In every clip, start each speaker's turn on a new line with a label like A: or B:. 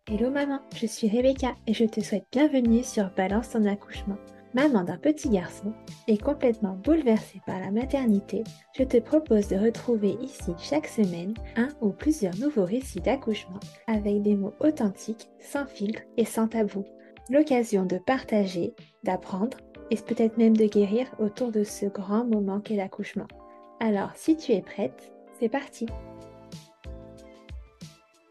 A: Hello maman, je suis Rebecca et je te souhaite bienvenue sur Balance ton accouchement. Maman d'un petit garçon et complètement bouleversée par la maternité, je te propose de retrouver ici chaque semaine un ou plusieurs nouveaux récits d'accouchement avec des mots authentiques, sans filtre et sans tabou. L'occasion de partager, d'apprendre et peut-être même de guérir autour de ce grand moment qu'est l'accouchement. Alors si tu es prête, c'est parti!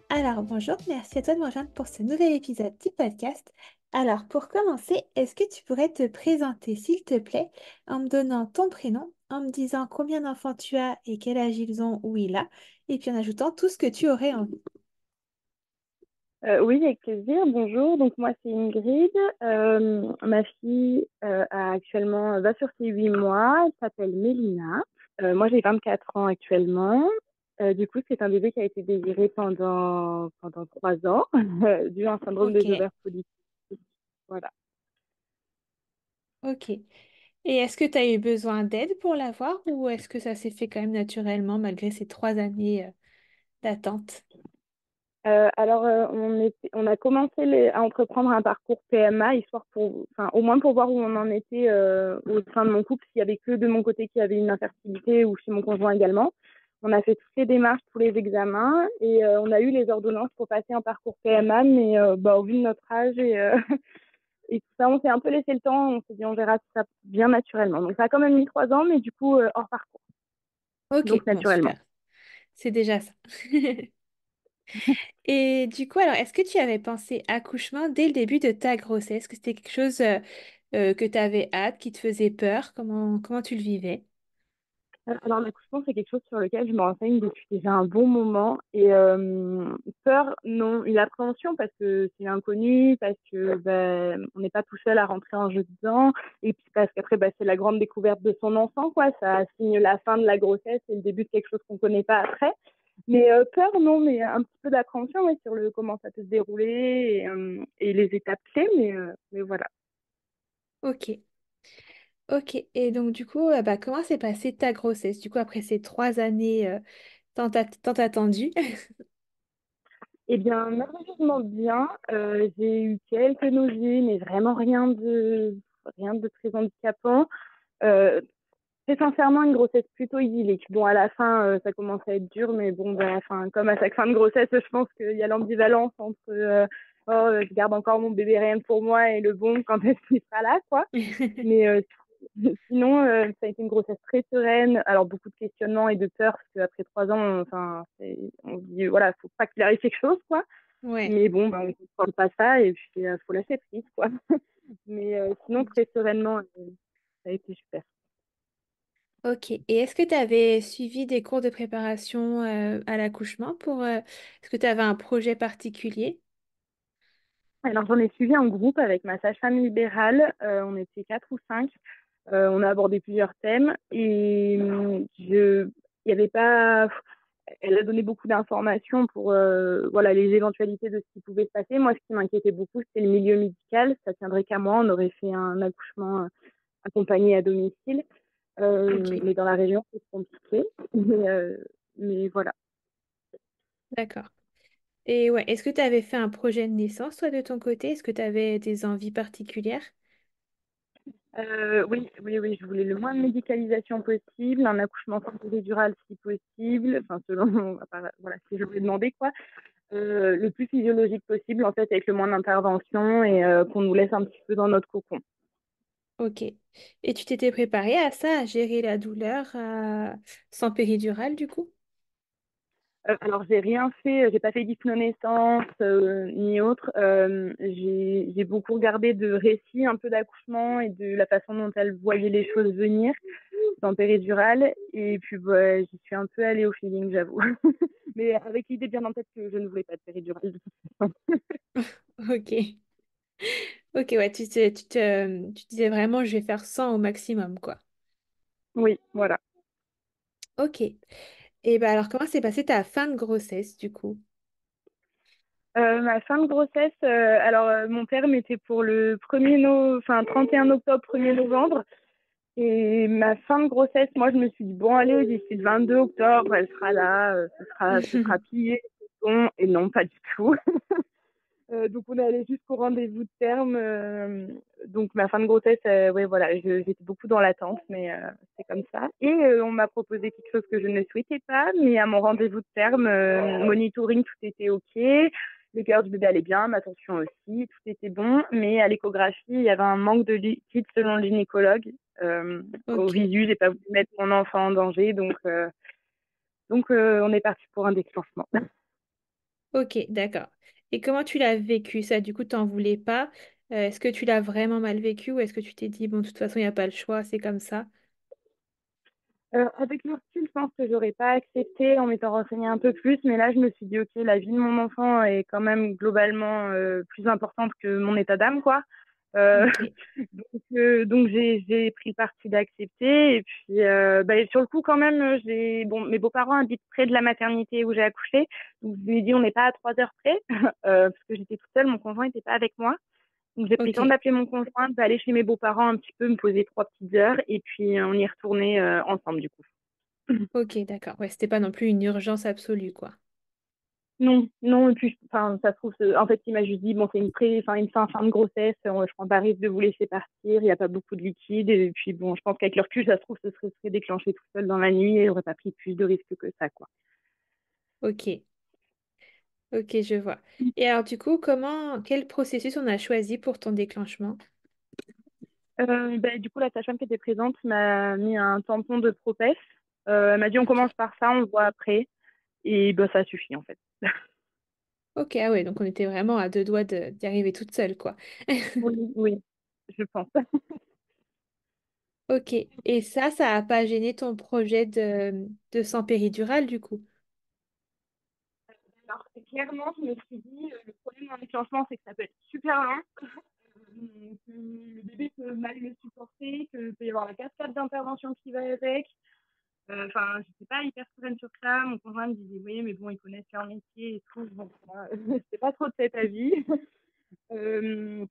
A: Alors, bonjour, merci à toi de me rejoindre pour ce nouvel épisode du podcast. Alors, pour commencer, est-ce que tu pourrais te présenter, s'il te plaît, en me donnant ton prénom, en me disant combien d'enfants tu as et quel âge ils ont ou il a, et puis en ajoutant tout ce que tu aurais envie.
B: Oui, avec plaisir. Bonjour. Donc moi c'est Ingrid. Ma fille va sur ses 8 mois. Elle s'appelle Mélina. Moi j'ai 24 ans actuellement. Du coup c'est un bébé qui a été désiré pendant 3 ans dû à un syndrome
A: Ok,
B: des ovaires polykystiques. Voilà.
A: ok. Et est-ce que tu as eu besoin d'aide pour l'avoir ou est-ce que ça s'est fait quand même naturellement malgré ces 3 années d'attente?
B: On a commencé à entreprendre un parcours PMA, enfin, au moins pour voir où on en était au sein de mon couple, s'il y avait que de mon côté qui avait une infertilité ou chez mon conjoint également. On a fait toutes les démarches, tous les examens et on a eu les ordonnances pour passer un parcours PMA, mais au vu de notre âge et tout ça, on s'est un peu laissé le temps, on s'est dit on verra si ça vient naturellement. Donc ça a quand même mis 3 ans, mais du coup hors parcours,
A: Ok,
B: donc
A: bon,
B: naturellement.
A: super. C'est déjà ça. Et du coup, alors, est-ce que tu avais pensé accouchement dès le début de ta grossesse? Est-ce que c'était quelque chose que tu avais hâte, qui te faisait peur? Comment tu le vivais?
B: Alors, l'accouchement, c'est quelque chose sur lequel je me renseigne depuis déjà un bon moment. Et peur, non. Une appréhension parce que c'est l'inconnu, parce que on n'est pas tout seul à rentrer en jeu dedans. Et puis parce qu'après, c'est la grande découverte de son enfant, quoi. Ça signe la fin de la grossesse et le début de quelque chose qu'on connaît pas après. Mais peur, non, mais un petit peu d'appréhension ouais, sur le comment ça peut se dérouler et les étapes clés. Mais voilà.
A: Ok, ok. Et donc, du coup, comment s'est passée ta grossesse? Du coup, après ces 3 années tant attendues.
B: Eh bien, merveilleusement bien. J'ai eu quelques nausées, mais vraiment rien de très handicapant. Euh, Très sincèrement, une grossesse plutôt idyllique. Bon, à la fin, ça commence à être dur, mais bon, enfin, comme à chaque fin de grossesse, je pense qu'il y a l'ambivalence entre je garde encore mon bébé rien que pour moi et le bon quand est-ce qu'il sera là, quoi. Mais sinon, ça a été une grossesse très sereine. Alors, beaucoup de questionnements et de peur, parce qu'après 3 ans, enfin, on se dit, voilà, faut pas qu'il arrive quelque chose, quoi.
A: Ouais,
B: Mais bon, on ne comprend pas ça et puis il faut lâcher prise, quoi. Mais sinon, très sereinement, ça a été super.
A: ok. Et est-ce que tu avais suivi des cours de préparation à l'accouchement est-ce que tu avais un projet particulier?
B: Alors, j'en ai suivi un groupe avec ma sage-femme libérale. On était 4 ou 5. On a abordé plusieurs thèmes et il y avait pas. Elle a donné beaucoup d'informations pour voilà, les éventualités de ce qui pouvait se passer. Moi, ce qui m'inquiétait beaucoup, c'était le milieu médical. Ça tiendrait qu'à moi. On aurait fait un accouchement accompagné à domicile.
A: Ok,
B: Mais dans la région, c'est compliqué. Mais voilà.
A: d'accord. Et ouais, est-ce que tu avais fait un projet de naissance, toi, de ton côté? Est-ce que tu avais des envies particulières?
B: Oui, oui, oui, je voulais le moins de médicalisation possible, un accouchement sans péridurale si possible, enfin selon voilà, ce que je voulais demander, quoi. Le plus physiologique possible, en fait, avec le moins d'intervention et qu'on nous laisse un petit peu dans notre cocon.
A: Ok. Et tu t'étais préparée à ça, à gérer la douleur sans péridurale, du coup?
B: Alors, j'ai rien fait, j'ai pas fait d'hypnonaissance ni autre. J'ai beaucoup regardé de récits un peu d'accouchement et de la façon dont elle voyait les choses venir dans péridurale. Et puis, j'y suis un peu allée au feeling, j'avoue. Mais avec l'idée bien en tête que je ne voulais pas de péridurale de toute façon.
A: Ok. Ok, ouais, tu disais vraiment, je vais faire 100 au maximum, quoi.
B: Oui, voilà.
A: Ok. Et bah alors, comment s'est passée ta fin de grossesse, du coup?
B: Ma fin de grossesse, alors mon terme était pour le 31 octobre, 1er novembre. Et ma fin de grossesse, moi, je me suis dit, bon, allez, d'ici le 22 octobre, elle sera là, ce sera plié, c'est bon. Et non, pas du tout. Donc on est allé jusqu'au rendez-vous de terme. Donc ma fin de grossesse, ouais voilà, j'étais beaucoup dans l'attente, mais c'est comme ça. Et on m'a proposé quelque chose que je ne souhaitais pas, mais à mon rendez-vous de terme, monitoring, tout était ok. Le cœur du bébé allait bien, ma tension aussi, tout était bon. Mais à l'échographie, il y avait un manque de liquide selon le gynécologue. Au
A: Ok,
B: visu, j'ai pas voulu mettre mon enfant en danger, donc on est parti pour un déclenchement.
A: ok, d'accord. Et comment tu l'as vécu ça? Du coup, t'en voulais pas? Est-ce que tu l'as vraiment mal vécu ou est-ce que tu t'es dit, bon, de toute façon, il n'y a pas le choix, c'est comme ça?
B: Avec le recul, je pense que j'aurais pas accepté en m'étant renseignée un peu plus, mais là, je me suis dit, ok, la vie de mon enfant est quand même globalement plus importante que mon état d'âme, quoi. Euh,
A: Ok,
B: donc j'ai pris le parti d'accepter. Et puis, bah, sur le coup, quand même, bon, mes beaux-parents habitent près de la maternité où j'ai accouché. Donc, je lui ai dit, on n'est pas à 3 heures près, parce que j'étais toute seule, mon conjoint n'était pas avec moi. Donc, j'ai pris le temps
A: ok,
B: d'appeler mon conjoint, d'aller chez mes beaux-parents un petit peu, me poser 3 petites heures, et puis on y est retourné ensemble, du coup.
A: ok, d'accord. Ouais, c'était pas non plus une urgence absolue, quoi.
B: Non, non, et puis, enfin, ça se trouve, en fait, il m'a juste dit, bon, c'est une fin de grossesse, je prends pas risque de vous laisser partir, il n'y a pas beaucoup de liquide, et puis, bon, je pense qu'avec le recul, ça se trouve, serait déclenché tout seul dans la nuit, et j'aurais pas pris plus de risques que ça, quoi.
A: Ok, ok, je vois. Et alors, du coup, quel processus on a choisi pour ton déclenchement?
B: Bah, du coup, la sage-femme qui était présente m'a mis un tampon de Propef. Elle m'a dit, on
A: Ok.
B: commence par ça, on voit après, et bah, ça suffit, en fait.
A: Ok, ah ouais, donc on était vraiment à deux doigts d'y arriver toute seule, quoi.
B: Oui, oui, je pense.
A: Ok, et ça a pas gêné ton projet de sang péridurale, du coup?
B: Alors, clairement, je me suis dit, le problème d'un déclenchement, c'est que ça peut être super lent, que le bébé peut mal le supporter, qu'il peut y avoir la cascade d'intervention qui va avec. Enfin, je n'étais pas hyper sereine sur ça. Mon conjoint me disait, oui, mais bon, ils connaissent leur métier et tout. Bon, c'était pas trop de cet avis. Euh,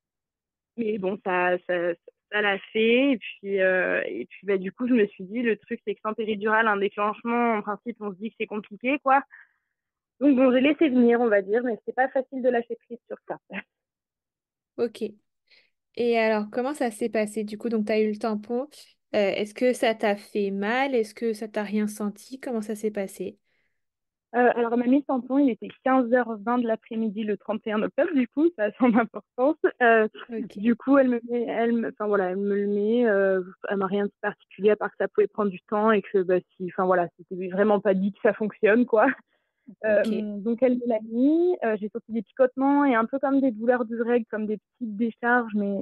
B: mais bon, ça l'a fait. Et puis bah, du coup, je me suis dit, le truc, c'est que sans péridurale, un déclenchement, en principe, on se dit que c'est compliqué, quoi. Donc bon, j'ai laissé venir, on va dire, mais c'est pas facile de lâcher prise sur ça.
A: Ok. Et alors, comment ça s'est passé? Du coup, donc tu as eu le tampon. Est-ce que ça t'a fait mal? Est-ce que ça t'a rien senti? Comment ça s'est passé?
B: Alors, elle m'a mis le tampon, il était 15h20 de l'après-midi le 31 octobre, du coup, ça a son importance.
A: Ok,
B: Du coup, enfin voilà, elle me le met, elle m'a rien de particulier à part que ça pouvait prendre du temps et que, bah, si, enfin voilà, c'était vraiment pas dit que ça fonctionne, quoi.
A: ok,
B: Donc elle me l'a mis, j'ai senti des picotements et un peu comme des douleurs de règles, comme des petites décharges, mais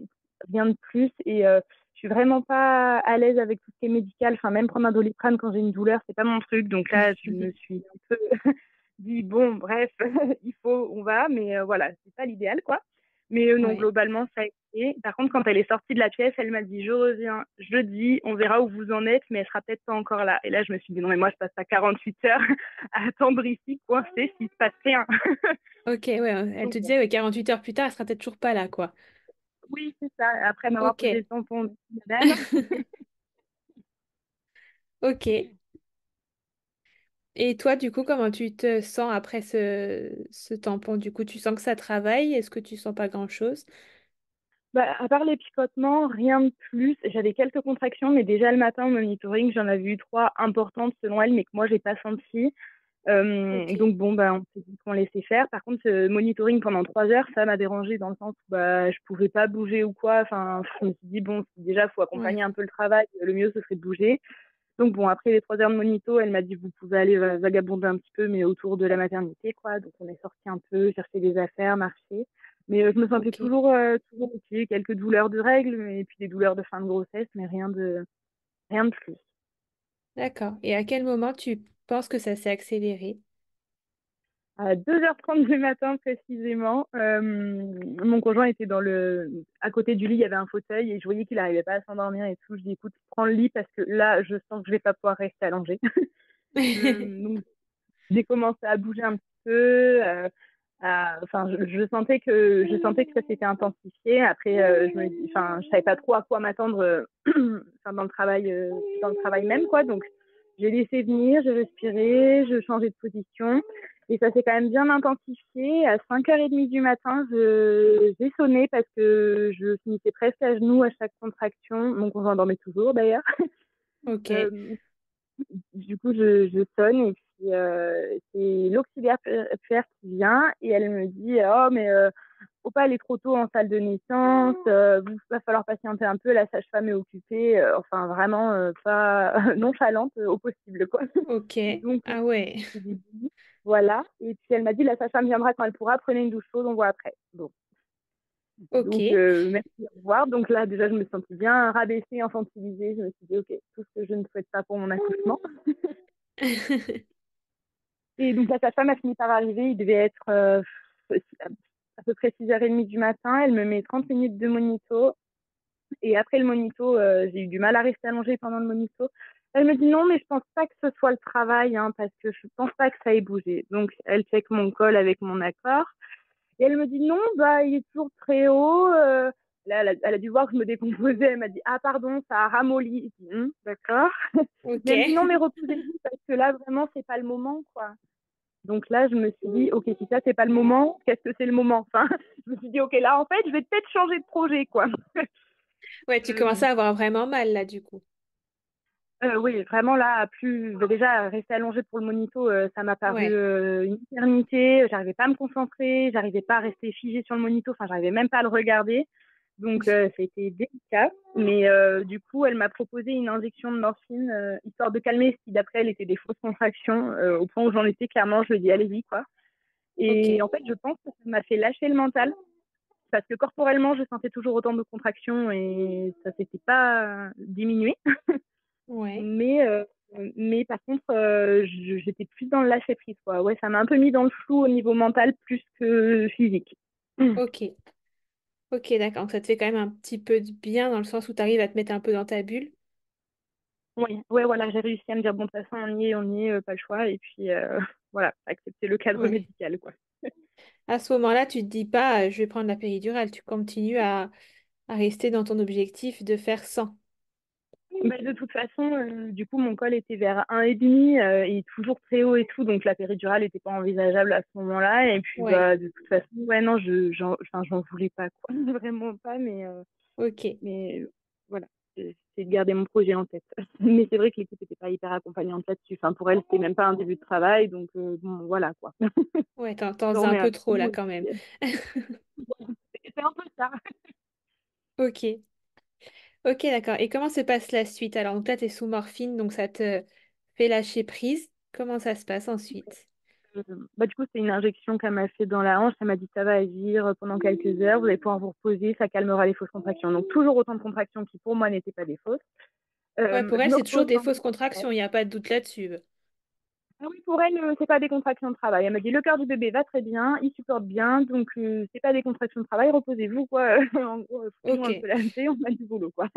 B: rien de plus. Et je suis vraiment pas à l'aise avec tout ce qui est médical. Enfin, même prendre un Doliprane quand j'ai une douleur, c'est pas mon truc. Donc là, je me suis un peu dit bon, bref, on va, mais voilà, c'est pas l'idéal, quoi. Mais non,
A: ouais.
B: globalement, ça a été. Par contre, quand elle est sortie de la pièce, elle m'a dit, je reviens jeudi, on verra où vous en êtes, mais elle sera peut-être pas encore là. Et là, je me suis dit, non, mais moi, je passe à 48 heures à attendre ici, coincée, s'il se passe rien.
A: Ok, ouais, elle
B: Donc,
A: te disait, ouais, 48 heures plus tard, elle sera peut-être toujours pas là, quoi.
B: oui, c'est ça. Après m'avoir
A: Ok,
B: posé le tampon, madame.
A: ok. Et toi, du coup, comment tu te sens après ce tampon? Du coup, tu sens que ça travaille? Est-ce que tu sens pas grand-chose?
B: Bah, à part les picotements, rien de plus. J'avais quelques contractions, mais déjà le matin au monitoring, j'en avais eu 3 importantes selon elle, mais que moi, j'ai pas senti.
A: Ok,
B: Donc bon, bah, on s'est dit qu'on laissait faire. Par contre, ce monitoring pendant 3 heures, ça m'a dérangé dans le sens où bah, je pouvais pas bouger ou quoi. Enfin, je me suis dit, bon, si déjà, faut accompagner
A: ouais,
B: un peu le travail, le mieux, ce serait de bouger. Donc bon, après les 3 heures de monito, elle m'a dit, vous pouvez aller vagabonder un petit peu, mais autour de la maternité, quoi. Donc on est sorti un peu, chercher des affaires, marcher. Mais je me sentais
A: ok,
B: toujours ok, quelques douleurs de règles, et puis des douleurs de fin de grossesse, mais rien de plus.
A: d'accord. Et à quel moment tu penses que ça s'est accéléré?
B: À 2h30 du matin précisément, mon conjoint était à côté du lit, il y avait un fauteuil et je voyais qu'il n'arrivait pas à s'endormir et tout. Je dis écoute, prends le lit parce que là, je sens que je vais pas pouvoir rester allongée. Donc j'ai commencé à bouger un petit peu. Enfin, je sentais que ça s'était intensifié. Après, je savais pas trop à quoi m'attendre enfin, dans le travail même, quoi. Donc, j'ai laissé venir, j'ai respiré, je changeais de position. Et ça s'est quand même bien intensifié. À 5h30 du matin, j'ai sonné parce que je finissais presque à genoux à chaque contraction. Mon conjoint dormait toujours d'ailleurs.
A: Ok,
B: Euh, du coup, je sonne et puis c'est l'auxiliaire puère qui vient et elle me dit oh mais faut pas aller trop tôt en salle de naissance, il va falloir patienter un peu, la sage-femme est occupée, enfin vraiment pas nonchalante au possible quoi.
A: ok.
B: Donc
A: Ah ouais,
B: j'ai dit oui, voilà et puis elle m'a dit la sage-femme viendra quand elle pourra, prenez une douche chaude, on voit après. Bon.
A: ok.
B: Donc merci, au revoir. Donc là déjà je me sentais bien rabaissée, infantilisée, je me suis dit ok, tout ce que je ne souhaite pas pour mon accouchement. Et donc la sage-femme a fini par arriver, il devait être à peu près 6h30 du matin, elle me met 30 minutes de monito. Et après le monito, j'ai eu du mal à rester allongée pendant le monito. Elle me dit non, mais je pense pas que ce soit le travail, hein, parce que je pense pas que ça ait bougé. Donc elle check mon col avec mon accord. Et elle me dit non, bah il est toujours très haut. Là, elle a dû voir que je me décomposais. Elle m'a dit ah pardon, ça a ramolli. Je dis, d'accord.
A: Ok.
B: Mais elle me dit non, mais reposez-vous parce que là vraiment c'est pas le moment, quoi. Donc là, je me suis dit, ok, si ça, c'est pas le moment, qu'est-ce que c'est le moment? Enfin, je me suis dit, ok, là, en fait, je vais peut-être changer de projet, quoi.
A: Ouais, tu commençais à avoir vraiment mal là, du coup.
B: Oui, vraiment là, plus déjà rester allongée pour le monito, ça m'a paru
A: Ouais.
B: une éternité. J'arrivais pas à me concentrer, j'arrivais pas à rester figée sur le monito, enfin, j'arrivais même pas à le regarder. Donc, c'était délicat. Mais du coup, elle m'a proposé une injection de morphine, histoire de calmer ce qui, d'après elle, était des fausses contractions, au point où j'en étais clairement. Je lui ai dit, allez-y, quoi. Et
A: Ok.
B: en fait, je pense que ça m'a fait lâcher le mental parce que corporellement, je sentais toujours autant de contractions et ça s'était pas diminué.
A: Ouais.
B: Mais, mais par contre, j'étais plus dans le lâcher prise, quoi. Ouais, ça m'a un peu mis dans le flou au niveau mental plus que physique.
A: Ok. Ok, d'accord. Donc ça te fait quand même un petit peu de bien dans le sens où tu arrives à te mettre un peu dans ta bulle.
B: Oui, ouais, voilà, j'ai réussi à me dire, bon, de toute façon, on y est, pas le choix. Et puis, voilà, accepter le cadre
A: Ouais.
B: médical, quoi.
A: À ce moment-là, tu te dis pas, je vais prendre la péridurale. Tu continues à rester dans ton objectif de faire 100.
B: Bah, de toute façon, du coup, mon col était vers 1,5 et toujours très haut et tout, donc la péridurale n'était pas envisageable à ce moment-là. Et puis,
A: Ouais.
B: bah, de toute façon, ouais, non, enfin, j'en voulais pas, quoi. Vraiment pas,
A: Ok.
B: mais voilà, c'est de garder mon projet en tête. Mais c'est vrai que l'équipe n'était pas hyper accompagnante là-dessus. Enfin, pour elle, c'était même pas un début de travail, donc bon, voilà, quoi.
A: Ouais, t'en faisais
B: On
A: un
B: est à
A: peu trop là
B: tout, et
A: quand même.
B: puis, c'est un peu ça.
A: Ok. Ok, d'accord. Et comment se passe la suite? Alors, donc là, tu es sous morphine, donc ça te fait lâcher prise. Comment ça se passe ensuite?
B: Bah, du coup, c'est une injection qu'elle m'a fait dans la hanche. Elle m'a dit ça va agir pendant quelques heures. Vous allez pouvoir vous reposer. Ça calmera les fausses contractions. Donc, toujours autant de contractions qui, pour moi, n'étaient pas des fausses.
A: Ouais, pour
B: Je
A: elle,
B: me
A: c'est toujours
B: repose
A: des
B: dans
A: fausses
B: le...
A: contractions, il n'y a pas de doute là-dessus.
B: Ah oui, pour elle, c'est pas des contractions de travail. Elle m'a dit le cœur du bébé va très bien, il supporte bien, donc c'est pas des contractions de travail, reposez-vous quoi. En gros, foutez-nous
A: Ok.
B: un peu la paix, on a du boulot quoi.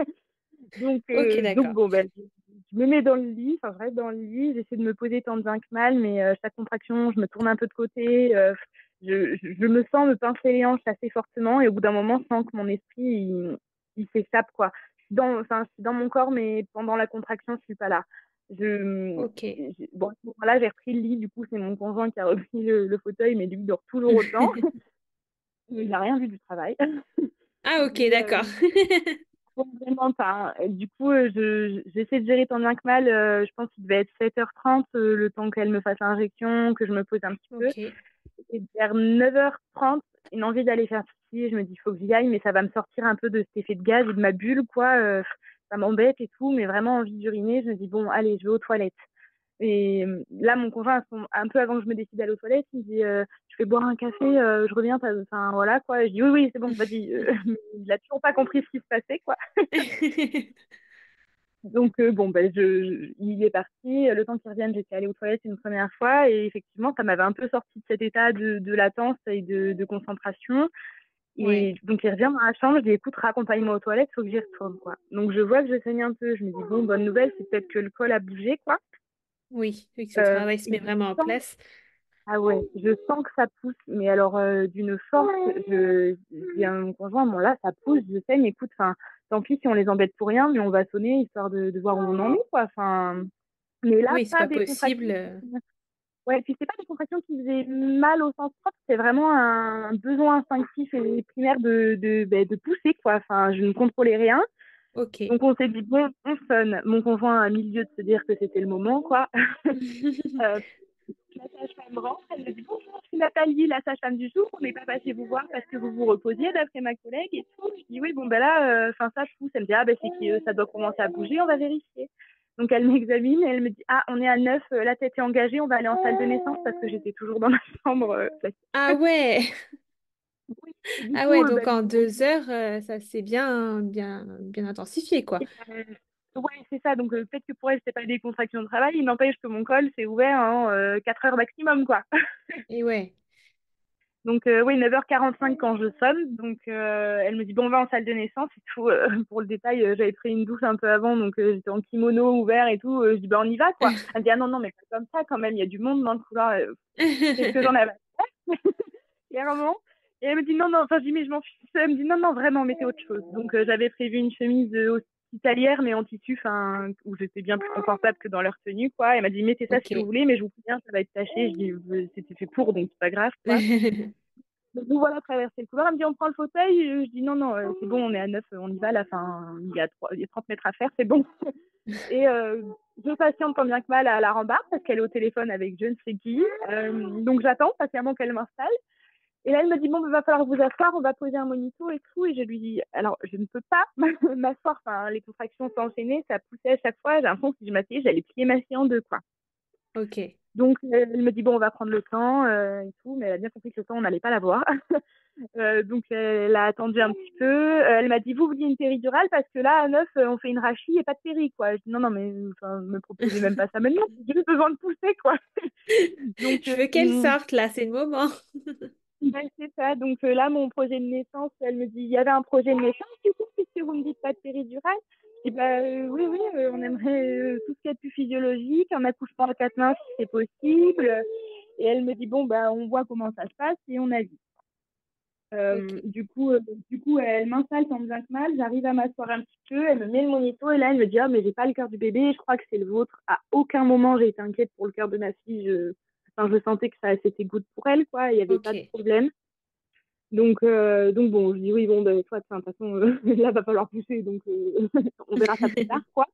A: Ok,
B: Donc
A: d'accord.
B: bon, ben, je me mets dans le lit, enfin, je reste dans le lit, j'essaie de me poser tant bien que mal, mais chaque contraction, je me tourne un peu de côté, je me sens me pincer les hanches assez fortement, et au bout d'un moment, je sens que mon esprit, il s'échappe, quoi. Enfin, je suis dans mon corps, mais pendant la contraction, je suis pas là.
A: Ok.
B: Bon, à ce moment-là, j'ai repris le lit, du coup, c'est mon conjoint qui a repris le fauteuil, mais lui, il dort toujours autant. Il n'a rien vu du travail.
A: Ah, ok,
B: Mais,
A: d'accord.
B: bon, vraiment pas, hein. Du coup, j'essaie de gérer tant bien que mal. Je pense qu'il devait être 7h30, le temps qu'elle me fasse l'injection, que je me pose un petit peu.
A: Ok.
B: Et vers 9h30, une envie d'aller faire pipi. Je me dis, il faut que j'y aille, mais ça va me sortir un peu de cet effet de gaz et de ma bulle, quoi. Ça m'embête et tout, mais vraiment envie d'uriner. Je me dis, bon, allez, je vais aux toilettes. Et là, mon conjoint, un peu avant que je me décide d'aller aux toilettes, il me dit, je vais boire un café, je reviens, enfin voilà quoi. Je dis, oui, oui, c'est bon, vas-y. Il a toujours pas compris ce qui se passait, quoi. Donc, bon, ben, il est parti. Le temps qu'il revienne, j'étais allée aux toilettes une première fois. Et effectivement, ça m'avait un peu sorti de cet état de latence et de concentration.
A: Ouais.
B: Et donc, il revient dans la chambre. Je dis, écoute, raccompagne-moi aux toilettes, faut que j'y retourne, quoi. Donc, je vois que je saigne un peu. Je me dis, bon, bonne nouvelle, c'est peut-être que le col a bougé, quoi.
A: Oui, oui, que le travail se
B: Et
A: met
B: je
A: vraiment en
B: sens,
A: place.
B: ah ouais, je sens que ça pousse. Mais alors, d'une force, je dis à mon conjoint, bon, là, ça pousse, je saigne. Écoute, enfin, tant pis si on les embête pour rien, mais on va sonner histoire de voir où on en est, quoi. Enfin, mais là,
A: Oui, c'est
B: pas
A: pas
B: des contractions.
A: possible.
B: Ouais, puis c'est pas des contractions qui faisaient mal au sens propre, c'est vraiment un besoin instinctif et primaire de pousser, quoi. Enfin, je ne contrôlais rien.
A: Ok.
B: Donc on s'est dit, bon, on sonne. Mon conjoint a mis le lieu de se dire que c'était le moment, quoi. Euh, la sage-femme rentre, elle me dit, bonjour, je suis Nathalie, la sage-femme du jour, on n'est pas passé vous voir parce que vous vous reposiez d'après ma collègue et tout. Je dis, oui, bon, ben là, ça pousse. Elle me dit, ah, ben c'est que ça doit commencer à bouger, on va vérifier. Donc elle m'examine et elle me dit, ah, on est à 9, la tête est engagée, on va aller en salle de naissance parce que j'étais toujours dans ma chambre.
A: Ah ouais.
B: Oui. Et du
A: Ah
B: coup,
A: ouais, donc
B: ben,
A: en 2 heures, ça s'est bien intensifié, quoi.
B: ouais, c'est ça. Donc peut-être que pour elle, c'était pas des contractions de travail. Il n'empêche que mon col s'est ouvert en 4 heures maximum, quoi.
A: Et ouais.
B: Donc, oui, 9h45 quand je sonne. Donc, elle me dit, bon, on va en salle de naissance et tout. Pour le détail, j'avais pris une douche un peu avant, donc j'étais en kimono ouvert et tout. Je dis, bah, on y va, quoi. Elle me dit, ah non, non, mais pas comme ça quand même, il y a du monde dans le couloir. Qu'est-ce que j'en avais clairement. Et elle me dit, non, non, enfin, je dis, mais je m'en fiche. Elle me dit, non, non, vraiment, mettez autre chose. Donc, j'avais prévu une chemise hospitalière, mais en tissu, enfin, où j'étais bien plus confortable que dans leur tenue, quoi. Elle m'a dit, mettez ça si vous
A: Ok.
B: voulez, mais je vous préviens, ça va être taché. Je dis, c'était fait pour, donc c'est pas grave, quoi. Donc, nous voilà traverser le couloir. Elle me dit, on prend le fauteuil. Je dis, non, non, c'est bon, on est à 9, on y va. Là, fin, il y a 30 mètres à faire, c'est bon. Et je patiente tant bien que mal à la rambarde parce qu'elle est au téléphone avec je ne sais qui. Donc, j'attends patiemment qu'elle m'installe. Et là, elle me dit, bon, il va falloir vous asseoir, on va poser un monito et tout. Et je lui dis, alors, je ne peux pas m'asseoir. Enfin, les contractions s'enchaînaient, ça poussait à chaque fois. J'ai l'impression que si je m'asseyais, j'allais plier ma fille en deux, quoi.
A: Ok.
B: Donc, elle me dit, bon, on va prendre le temps et tout. Mais elle a bien compris que le temps, on n'allait pas l'avoir. Donc, elle a attendu un petit peu. Elle m'a dit, vous vouliez une péridurale parce que là, à 9, on fait une rachie et pas de péri, quoi. Je dis, non, non, mais enfin, me proposez même pas ça maintenant. J'ai juste besoin de pousser, quoi. Donc,
A: Je veux qu'elle sorte là, c'est le moment.
B: ben, c'est ça. Donc là, mon projet de naissance, elle me dit, il y avait un projet de naissance, du coup, puisque vous me dites pas de péridurale. Je dis, bah oui, oui, on aimerait tout ce qui est plus physiologique, un accouchement à 4 mains si c'est possible. Et elle me dit, bon, bah on voit comment ça se passe et on avise.
A: Ok.
B: Du coup, elle m'installe tant bien que mal. J'arrive à m'asseoir un petit peu. Elle me met le monito et là, elle me dit, ah, mais j'ai pas le cœur du bébé. Je crois que c'est le vôtre. À aucun moment, j'ai été inquiète pour le cœur de ma fille. Enfin, je sentais que ça c'était good pour elle, quoi. Il n'y avait pas de
A: Ok.
B: problème. Donc bon, je dis oui, bon, ben, soit, de toute façon, là, va falloir pousser, donc on verra ça plus tard, quoi.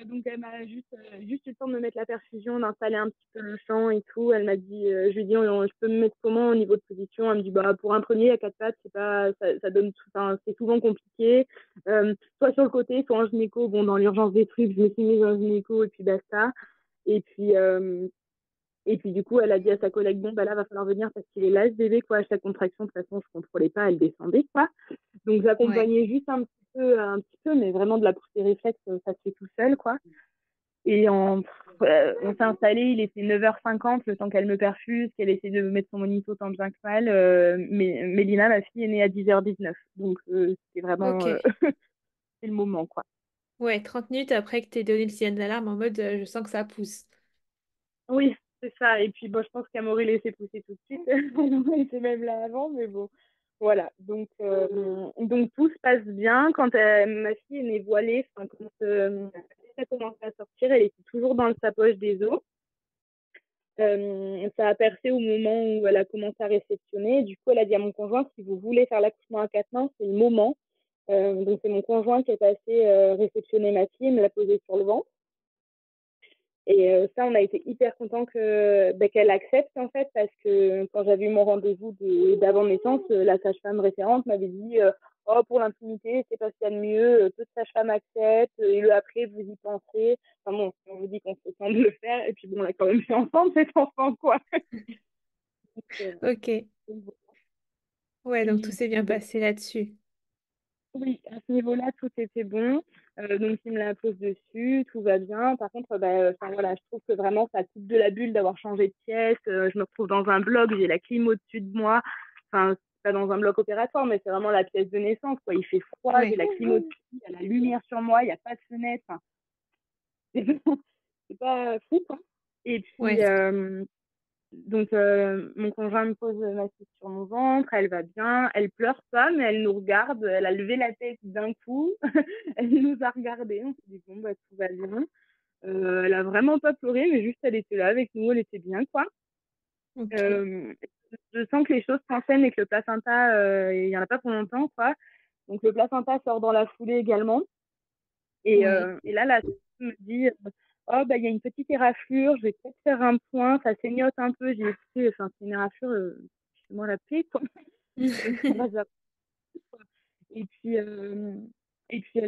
B: Donc elle m'a juste eu le temps de me mettre la perfusion, d'installer un petit peu le champ et tout. Elle m'a dit, je lui ai dit, je peux me mettre comment au niveau de position? Elle me dit, bah pour un premier à 4 pattes, c'est pas, ça donne, enfin, c'est souvent compliqué. Soit sur le côté, soit en gynéco. Bon, dans l'urgence des trucs, je me suis mise en gynéco et puis basta. Et puis, du coup, elle a dit à sa collègue, bon, bah là, va falloir venir parce qu'il est là, ce bébé, quoi. À chaque contraction, de toute façon, je contrôlais pas, elle descendait, quoi. Donc,
A: Ouais.
B: j'accompagnais juste un petit peu, mais vraiment de la poussée réflexe, ça se fait tout seul, quoi. Et on s'est installé, il était 9h50, le temps qu'elle me perfuse, qu'elle essaie de me mettre son monito tant bien que mal. Mais Mélina, ma fille, est née à 10h19. Donc, c'était vraiment
A: Ok.
B: c'est le moment, quoi.
A: Ouais, 30 minutes après que t'aies donné le signal d'alarme en mode je sens que ça pousse.
B: Oui, c'est ça. Et puis, bon, je pense qu'elle m'aurait laissé pousser tout de suite. Elle était même là avant, mais bon. Voilà. Donc tout se passe bien. Quand ma fille est née voilée, enfin, quand ça a commencé à sortir, elle était toujours dans le sapoche des os. Ça a percé au moment où elle a commencé à réceptionner. Du coup, elle a dit à mon conjoint, si vous voulez faire l'accouchement à 4 mains, c'est le moment. Donc, c'est mon conjoint qui est passé réceptionner ma fille et me l'a posée sur le ventre. Et ça, on a été hyper contents qu'elle accepte, en fait, parce que quand j'avais eu mon rendez-vous d'avant naissance, la sage-femme référente m'avait dit oh, pour l'intimité, c'est pas ce qu'il y a de mieux, peu de sages-femmes acceptent, et le après, vous y pensez. Enfin bon, on vous dit qu'on se sent de le faire, et puis bon, on l'a quand même fait ensemble, cet enfant, quoi. Donc,
A: Ok.
B: voilà.
A: Ouais, donc tout
B: Et
A: s'est bien
B: puis,
A: passé là-dessus.
B: oui, à ce niveau-là, tout était bon. Donc, il me la pose dessus, tout va bien. Par contre, bah, voilà, je trouve que vraiment, ça coupe de la bulle d'avoir changé de pièce. Je me retrouve dans un bloc, j'ai la clim au-dessus de moi. Enfin, c'est pas dans un bloc opératoire, mais c'est vraiment la pièce de naissance, quoi. Il fait froid, j'ai
A: Ouais.
B: la clim au-dessus, il y a la lumière sur moi, il n'y a pas de fenêtre. Enfin, c'est pas fou, quoi. Et
A: Ouais.
B: puis, donc, mon conjoint me pose ma fille sur mon ventre, elle va bien, elle pleure pas, mais elle nous regarde, elle a levé la tête d'un coup, elle nous a regardé, on s'est dit bon, bah tout va bien. Elle a vraiment pas pleuré, mais juste elle était là avec nous, elle était bien, quoi.
A: Ok.
B: Euh, je sens que les choses s'enchaînent et que le placenta, il y en a pas pour longtemps, quoi. Donc le placenta sort dans la foulée également.
A: Ouais.
B: Et là, la sage me dit, oh, bah, il y a une petite éraflure, je vais peut-être faire un point, ça saignote un peu. J'ai écouté, enfin, c'est une éraflure, c'est moi la paix, quoi. Ça va, ça. Et puis,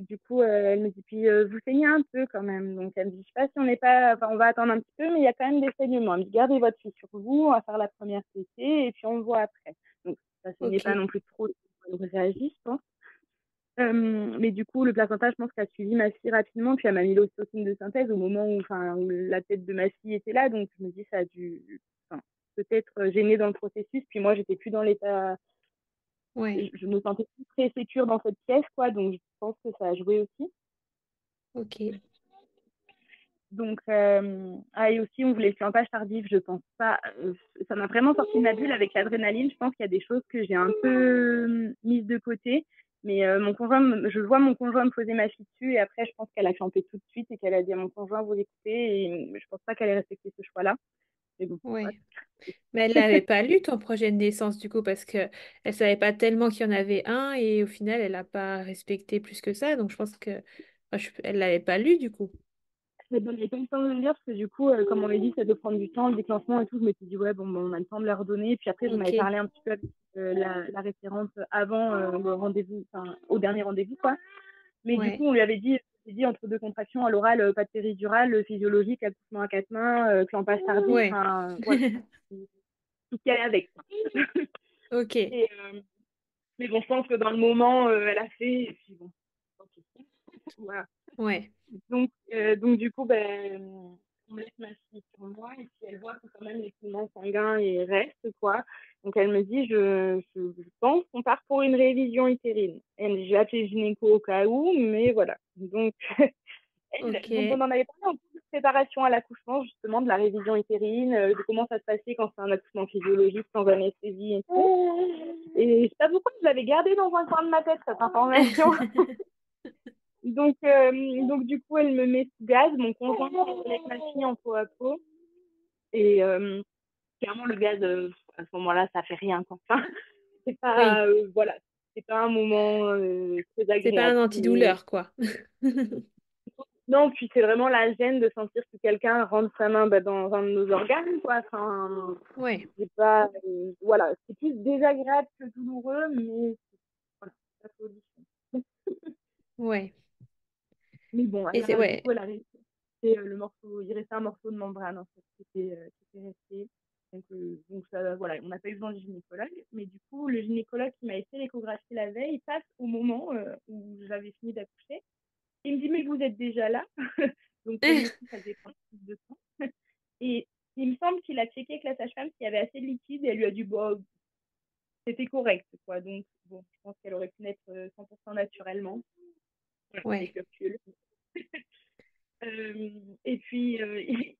B: du coup, elle me dit, puis vous saignez un peu quand même. Donc, elle me dit, je sais pas si on n'est pas, enfin, on va attendre un petit peu, mais il y a quand même des saignements. Elle me dit, gardez votre fille sur vous, on va faire la première tétée et puis on le voit après. Donc, ça saignait pas
A: Ok.
B: non plus trop, elle réagit, je pense. Mais du coup, le placenta, je pense qu'elle a suivi ma fille rapidement, puis elle m'a mis l'ocytocine de synthèse au moment où, enfin, où la tête de ma fille était là. Donc, je me dis, ça a dû, enfin, peut-être gêner dans le processus. Puis moi, j'étais plus dans l'état,
A: Ouais.
B: je me sentais plus très sécure dans cette pièce, quoi. Donc, je pense que ça a joué aussi.
A: Ok.
B: Donc, et aussi, on voulait le clampage tardif, je pense pas. Ça m'a vraiment sorti de ma bulle avec l'adrénaline. Je pense qu'il y a des choses que j'ai un peu mises de côté. Mais mon conjoint, je vois mon conjoint me poser ma fille dessus et après, je pense qu'elle a clampé tout de suite et qu'elle a dit à mon conjoint, vous écoutez. Et je pense pas qu'elle ait respecté ce choix-là. Mais bon, ouais.
A: Ouais. Mais elle n'avait pas lu ton projet de naissance du coup parce que elle savait pas tellement qu'il y en avait un et au final elle n'a pas respecté plus que ça. Donc je pense que enfin, elle l'avait pas lu du coup.
B: Mais bon, il n'y a pas eu le temps de le lire parce que du coup, comme on l'a dit, ça doit prendre du temps, le déclenchement et tout. Je m'étais dit, ouais, bon, on a le temps de leur donner. Puis après, j'en avais
A: Ok.
B: parlé un petit peu avec la référente avant le rendez-vous, enfin, au dernier rendez-vous, quoi. Mais du coup,
A: Ouais.
B: on lui avait dit, j'ai dit entre deux contractions à l'oral, pas de péridurale, physiologique, accouchement à 4 mains, clampage tardif,
A: Ouais.
B: enfin, voilà, tout ce qu'il y avait avec.
A: Ok.
B: Et, mais bon, je pense que dans le moment, elle a fait, et puis bon, ok. Voilà.
A: Ouais.
B: Donc du coup, ben, on laisse ma fille sur moi et puis elle voit que quand même les pigments sanguins ils restent, quoi. Donc elle me dit, je pense qu'on part pour une révision utérine. Elle me dit, je vais appeler le gynéco au cas où, mais voilà. Donc, donc on
A: Ok.
B: en avait parlé en plus de préparation à l'accouchement, justement, de la révision utérine, de comment ça se passait quand c'est un accouchement physiologique sans anesthésie et tout. Et je sais pas pourquoi je l'avais gardé dans un coin de ma tête, cette information. Donc, du coup, elle me met sous gaz. Mon conjoint avec ma fille en peau à peau. Et clairement, le gaz, à ce moment-là, ça fait rien. Quoi. Enfin, c'est pas,
A: Oui.
B: voilà, c'est pas un moment très
A: C'est pas
B: agréable.
A: un
B: Mais
A: antidouleur quoi.
B: non, puis c'est vraiment la gêne de sentir que quelqu'un rentre sa main dans un de nos organes, quoi. Enfin,
A: Ouais.
B: c'est pas, voilà, c'est plus désagréable que douloureux, mais voilà, c'est pas folie.
A: Ouais.
B: Mais bon,
A: Et c'est
B: du
A: ouais.
B: coup, elle a réussi. C'est le morceau, il restait un morceau de membrane en fait, qui était resté. Donc ça, voilà, on n'a pas eu besoin du gynécologue. Mais du coup, le gynécologue qui m'a fait l'échographie la veille passe au moment où j'avais fini d'accoucher. Il me dit, mais vous êtes déjà là. Donc pour une fille, ça devait prendre plus de temps. Et il me semble qu'il a checké avec la sage-femme s'il y avait assez de liquide et elle lui a dit, bon, c'était correct, quoi. Donc, bon, je pense qu'elle aurait pu naître 100% naturellement, avec
A: Ouais.
B: le recul. Et puis,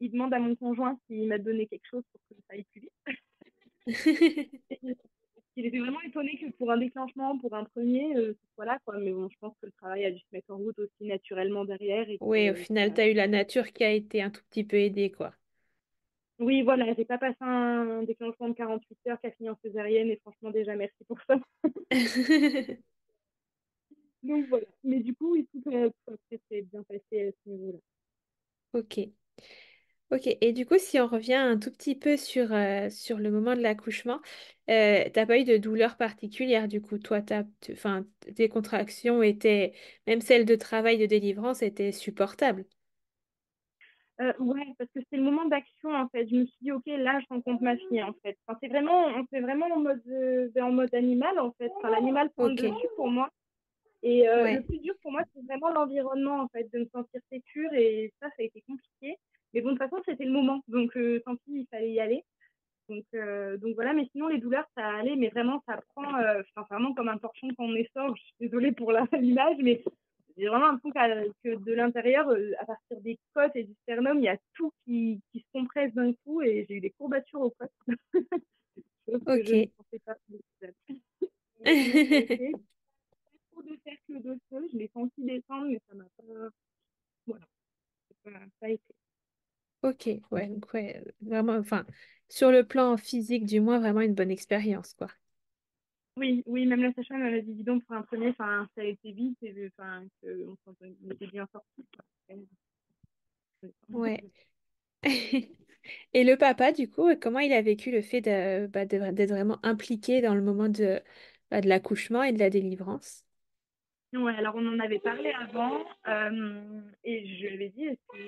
B: il demande à mon conjoint s'il m'a donné quelque chose pour que ça aille plus vite. Il était vraiment étonné que pour un déclenchement, pour un premier, ce soit là, quoi. Mais bon, je pense que le travail a dû se mettre en route aussi naturellement derrière et
A: Ouais, au
B: que
A: final,
B: ça...
A: t'as eu la nature qui a été un tout petit peu aidée, quoi.
B: Oui, voilà, j'ai pas passé un déclenchement de 48 heures qui a fini en césarienne et franchement, déjà, merci pour ça. Donc voilà. Mais du coup, oui, tout s'est bien passé à ce niveau-là.
A: Ok. Ok. Et du coup, si on revient un tout petit peu sur le moment de l'accouchement, t'as pas eu de douleur particulière, du coup, toi, enfin, tes contractions étaient, même celles de travail de délivrance, étaient supportables.
B: Ouais, parce que c'est le moment d'action en fait. Je me suis dit ok, là je rencontre ma fille en fait. Enfin, c'est vraiment, on fait vraiment en mode animal en fait. Enfin, l'animal prend le
A: Ok.
B: dessus pour moi. Et le
A: Ouais.
B: plus dur pour moi, c'est vraiment l'environnement en fait, de me sentir sécure et ça a été compliqué. Mais bon, de toute façon, c'était le moment, donc tant pis, il fallait y aller. Donc voilà, mais sinon les douleurs ça allait, mais vraiment ça prend, enfin, vraiment comme un torchon quand on est sort. Je suis désolée pour l'image, mais j'ai vraiment l'impression que de l'intérieur, à partir des côtes et du sternum, il y a tout qui se compresse d'un coup et j'ai eu des courbatures aux côtes, chose que je ne
A: Ok.
B: pensais pas. Mais sinon ça a été trop de cercles de feu, je l'ai senti descendre, mais ça m'a pas, voilà. Voilà, ça a été.
A: Ok, ouais, donc ouais, vraiment, enfin, sur le plan physique, du moins, vraiment une bonne expérience, quoi.
B: Oui, oui, même la sage-femme elle a dit, dis donc, pour un premier, enfin, ça a été vite, et enfin, on était bien sortis.
A: Ouais. Et le papa, du coup, comment il a vécu le fait d'être vraiment impliqué dans le moment de l'accouchement et de la délivrance?
B: Ouais, alors on en avait parlé avant, et je lui avais dit, est-ce que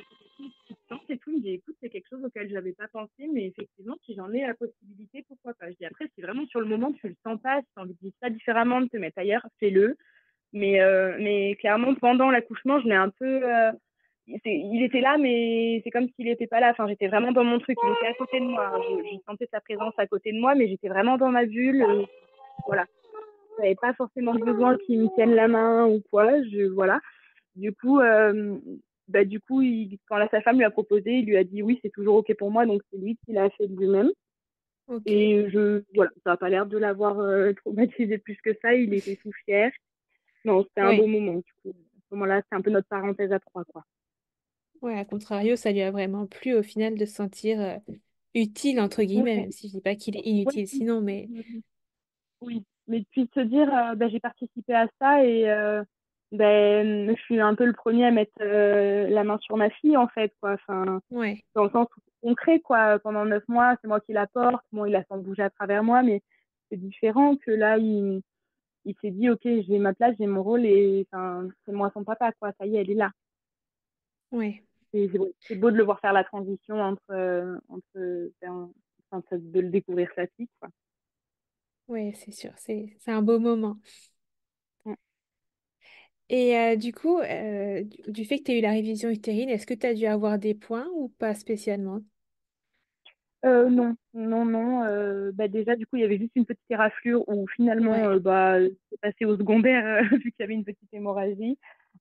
B: tu te sens et tout? Il me dit, écoute, c'est quelque chose auquel je n'avais pas pensé, mais effectivement, si j'en ai la possibilité, pourquoi pas? Je dis, après, si vraiment sur le moment, tu le sens pas, si tu as envie de vivre ça différemment, de te mettre ailleurs, fais-le. Mais clairement, pendant l'accouchement, je l'ai un peu. Il était là, mais c'est comme s'il n'était pas là. Enfin, j'étais vraiment dans mon truc. Il était à côté de moi. Je sentais sa présence à côté de moi, mais j'étais vraiment dans ma bulle. Voilà. Je n'avais pas forcément besoin qu'il me tienne la main ou quoi. Voilà. Du coup, quand sa femme lui a proposé, il lui a dit oui, c'est toujours OK pour moi. Donc, c'est lui qui l'a fait de lui-même.
A: Ok.
B: Et voilà, ça n'a pas l'air de l'avoir traumatisé plus que ça. Il était tout fier. Non, c'était un bon
A: Ouais.
B: moment. Du coup, à ce moment-là, c'est un peu notre parenthèse à trois, quoi.
A: Ouais, à contrario, ça lui a vraiment plu au final de se sentir utile, entre guillemets,
B: Ouais.
A: même si je dis pas qu'il est
B: Ouais,
A: inutile sinon, mais
B: oui. Mais puis de se dire, j'ai participé à ça et je suis un peu le premier à mettre la main sur ma fille, en fait, quoi. Enfin,
A: ouais,
B: dans le sens concret, quoi. Pendant 9 mois, c'est moi qui la porte. Bon, il a sans bouger à travers moi, mais c'est différent que là, il s'est dit, OK, j'ai ma place, j'ai mon rôle et enfin, c'est moi son papa, quoi. Ça y est, elle est là.
A: ouais,
B: C'est beau de le voir faire la transition enfin, de le découvrir sa fille, quoi.
A: ouais, c'est sûr, c'est un beau moment.
B: Ouais.
A: Et du coup, du fait que tu as eu la révision utérine, est-ce que tu as dû avoir des points ou pas spécialement?
B: Non, non, non. Déjà, du coup, il y avait juste une petite éraflure où finalement,
A: Ouais,
B: c'est passé au secondaire vu qu'il y avait une petite hémorragie.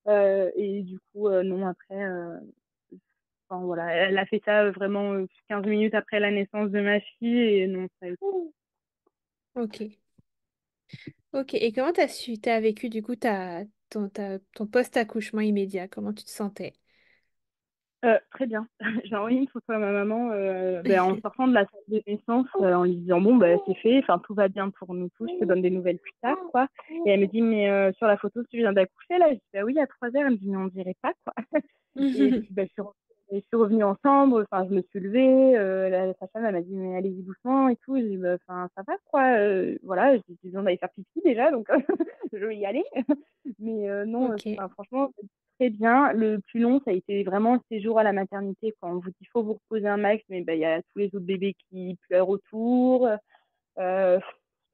B: Et du coup, non, après, enfin, voilà, elle a fait ça vraiment 15 minutes après la naissance de ma fille et non, ça a été
A: ok. Ok, et comment t'as vécu du coup ton post-accouchement immédiat? Comment tu te sentais?
B: très bien. J'ai envoyé une photo à ma maman en sortant de la salle de naissance, en lui disant bon c'est fait, enfin tout va bien pour nous tous, je te donne des nouvelles plus tard quoi. Et elle me dit mais sur la photo tu viens d'accoucher là, je dis bah oui à 3 heures, elle me dit mais on dirait pas quoi. Et puis je suis revenue en chambre, enfin je me suis levée, la sage-femme elle m'a dit mais allez-y doucement et tout, j'ai dit bah enfin ça va quoi, voilà, j'ai dit on d'aller faire pipi déjà donc je vais y aller. Mais non,
A: Ok,
B: enfin, franchement très bien. Le plus long ça a été vraiment le séjour à la maternité quand on vous dit faut vous reposer un max, mais il y a tous les autres bébés qui pleurent autour. Euh,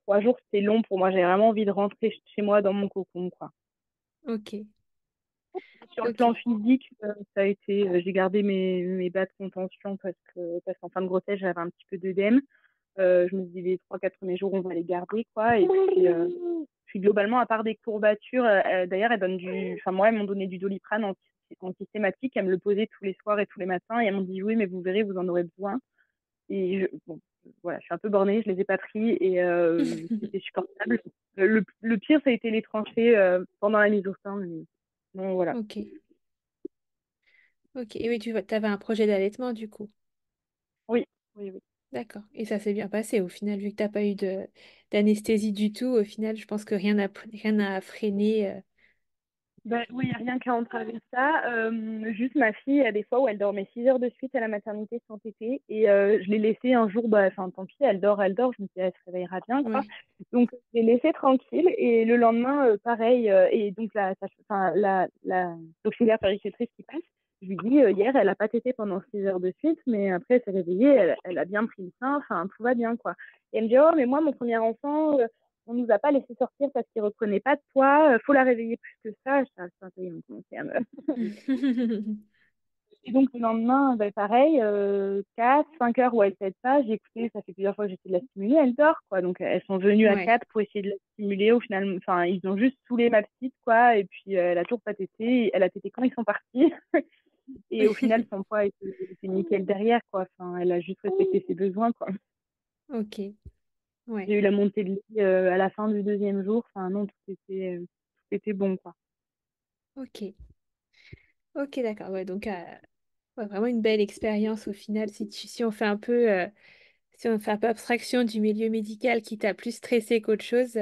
B: 3 jours c'était long pour moi, j'ai vraiment envie de rentrer chez moi dans mon cocon quoi.
A: ok,
B: Sur le
A: ok,
B: plan physique, ça a été, j'ai gardé mes bas de contention parce qu'en fin de grossesse, j'avais un petit peu d'œdème. Je me suis dit les 3-4 premiers jours, on va les garder, quoi. Et puis globalement, à part des courbatures, d'ailleurs, elles donnent enfin, moi, elles m'ont donné du Doliprane en systématique. Elles me le posaient tous les soirs et tous les matins. Et elles m'ont dit, oui, mais vous verrez, vous en aurez besoin. Et bon, voilà, je suis un peu bornée, je les ai pas pris et c'était supportable. Le pire, ça a été les tranchées pendant la mise au sein. Mais bon, voilà.
A: ok, ok. Et oui, t'avais un projet d'allaitement du coup.
B: Oui, oui, oui.
A: D'accord. Et ça s'est bien passé au final, vu que t'as pas eu d'anesthésie du tout. Au final, je pense que rien n'a freiné.
B: Ben, oui, il n'y a rien qu'à entraver ça. Juste ma fille, il y a des fois où elle dormait 6 heures de suite à la maternité sans tétée. Et je l'ai laissée un jour, enfin tant pis, elle dort, elle dort. Je me suis dit, elle se réveillera bien, quoi.
A: Ouais.
B: Donc, je l'ai laissée tranquille. Et le lendemain, pareil. Et donc, l'auxiliaire péricultrice qui passe, je lui dis, hier, elle n'a pas tété pendant 6 heures de suite, mais après, elle s'est réveillée, elle a bien pris le sein, enfin, tout va bien, quoi. Et elle me dit, oh, mais moi, mon premier enfant, on nous a pas laissé sortir parce qu'il reprenait pas de poids, faut la réveiller plus que ça. Ça y est, on commençait à me... Et donc le lendemain, pareil, 4, 5 heures où elle fait ça, j'ai écouté, ça fait plusieurs fois que j'essaie de la stimuler, elle dort, quoi. Donc elles sont venues à
A: Ouais.
B: 4 pour essayer de la stimuler. Au final, enfin, ils ont juste saoulé ma petite, quoi, et puis elle a toujours pas tété, elle a tété quand ils sont partis. Et au final, son poids était nickel derrière, quoi. Enfin, elle a juste respecté ses besoins, quoi.
A: Ok. Ouais.
B: J'ai eu la montée de lait à la fin du deuxième jour. Enfin, non, tout était bon, quoi.
A: Ok. Ok, d'accord. Ouais, donc Ouais, vraiment une belle expérience au final. Si on fait un peu, si on fait un peu abstraction du milieu médical qui t'a plus stressé qu'autre chose.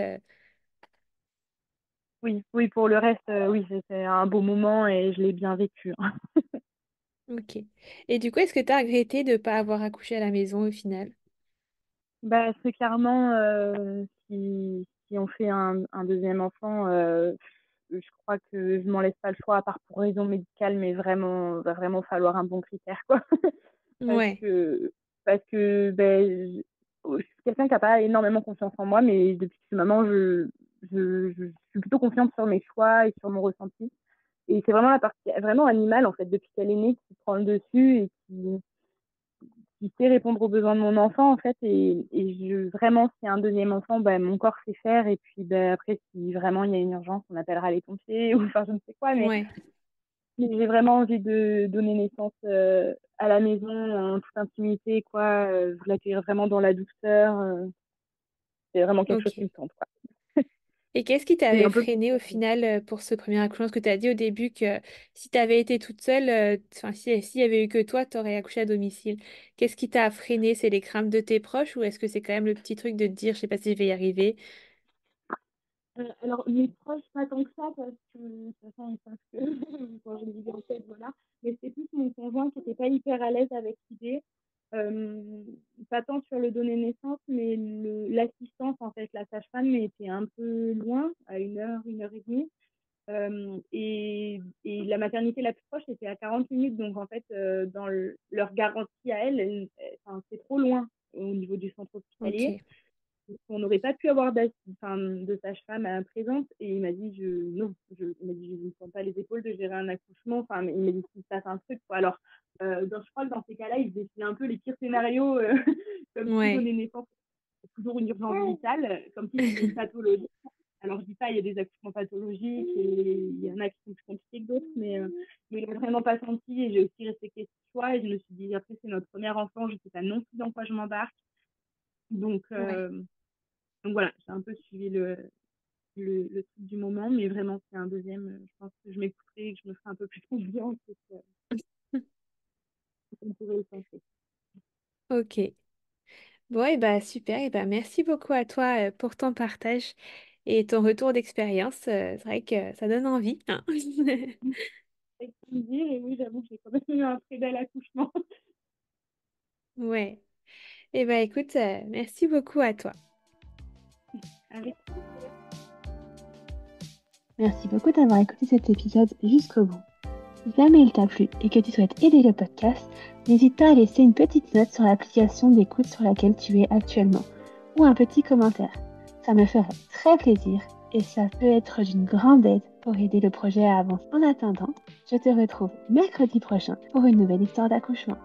B: Oui, oui, pour le reste, oui, c'était un beau moment et je l'ai bien vécu, hein.
A: Ok. Et du coup, est-ce que tu as regretté de ne pas avoir accouché à la maison au final?
B: Bah, c'est clairement, si on fait un deuxième enfant, je crois que je m'en laisse pas le choix, à part pour raison médicale, mais vraiment, va vraiment falloir un bon critère, quoi. Parce
A: Ouais,
B: que, parce que ben, je suis quelqu'un qui n'a pas énormément confiance en moi, mais depuis que je suis maman, je suis plutôt confiante sur mes choix et sur mon ressenti. Et c'est vraiment la partie vraiment animale, en fait, depuis qu'elle est née, qui prend le dessus et qui sait répondre aux besoins de mon enfant, en fait. Vraiment, s'il y a un deuxième enfant, ben, mon corps sait faire. Et puis, ben, après, si vraiment il y a une urgence, on appellera les pompiers ou enfin, je ne sais quoi.
A: ouais,
B: Mais j'ai vraiment envie de donner naissance à la maison, en toute intimité, quoi. Je l'accueillir vraiment dans la douceur. C'est vraiment quelque chose qui
A: ok.
B: me tente, quoi.
A: Et qu'est-ce qui
B: C'est
A: t'avait
B: un peu.
A: freiné au final pour ce premier accouchement? Parce que tu as dit au début que si tu avais été toute seule, enfin, s'il y avait eu que toi, tu aurais accouché à domicile. Qu'est-ce qui t'a freiné? C'est les craintes de tes proches ou est-ce que c'est quand même le petit truc de te dire, je sais pas si je vais y arriver?
B: Alors, mes proches, pas tant que ça, parce que de toute façon, ils savent que quand j'ai l'idée en tête, voilà. Mais c'est plus mon conjoint qui n'était pas hyper à l'aise avec l'idée. Euh, Pas tant sur le donner naissance, mais l'assistance, en fait, la sage-femme était un peu loin, à une heure et demie. Et la maternité la plus proche était à 40 minutes. Donc, en fait, dans leur garantie à enfin, c'est trop loin au niveau du centre hospitalier.
A: Ok,
B: On n'aurait pas pu avoir enfin, de sage-femme à présente. Et il m'a dit, non, il m'a dit, je ne sens pas les épaules de gérer un accouchement. Enfin, il m'a dit, qu'il se passe un truc, quoi. Alors, je crois que dans ces cas-là, il décide un peu les pires scénarios, comme si
A: ouais,
B: donner naissance, c'est toujours une urgence vitale, comme si c'était une pathologie. Alors, je dis pas, il y a des accouchements pathologiques et il y en a qui sont plus compliqués que d'autres, mais il n'a vraiment pas senti et j'ai aussi respecté ce choix et je me suis dit, après, c'est notre premier enfant, je ne sais pas non plus dans quoi je m'embarque. Donc,
A: ouais.
B: euh, donc voilà, j'ai un peu suivi le truc du moment, mais vraiment, c'est un deuxième, je pense que je m'écouterai et que je me ferai un peu plus confiance et qu'on pourrait le penser.
A: Ok. Bon, et bah super, et bah merci beaucoup à toi pour ton partage et ton retour d'expérience. C'est vrai que ça donne envie, hein.
B: Avec plaisir, et oui, j'avoue que j'ai quand même eu un très bel accouchement.
A: Ouais. Et bah écoute, merci beaucoup à toi.
B: Avec
C: Merci beaucoup d'avoir écouté cet épisode jusqu'au bout. Si jamais il t'a plu et que tu souhaites aider le podcast, n'hésite pas à laisser une petite note sur l'application d'écoute sur laquelle tu es actuellement ou un petit commentaire. Ça me ferait très plaisir et ça peut être d'une grande aide pour aider le projet à avancer. En attendant, je te retrouve mercredi prochain pour une nouvelle histoire d'accouchement.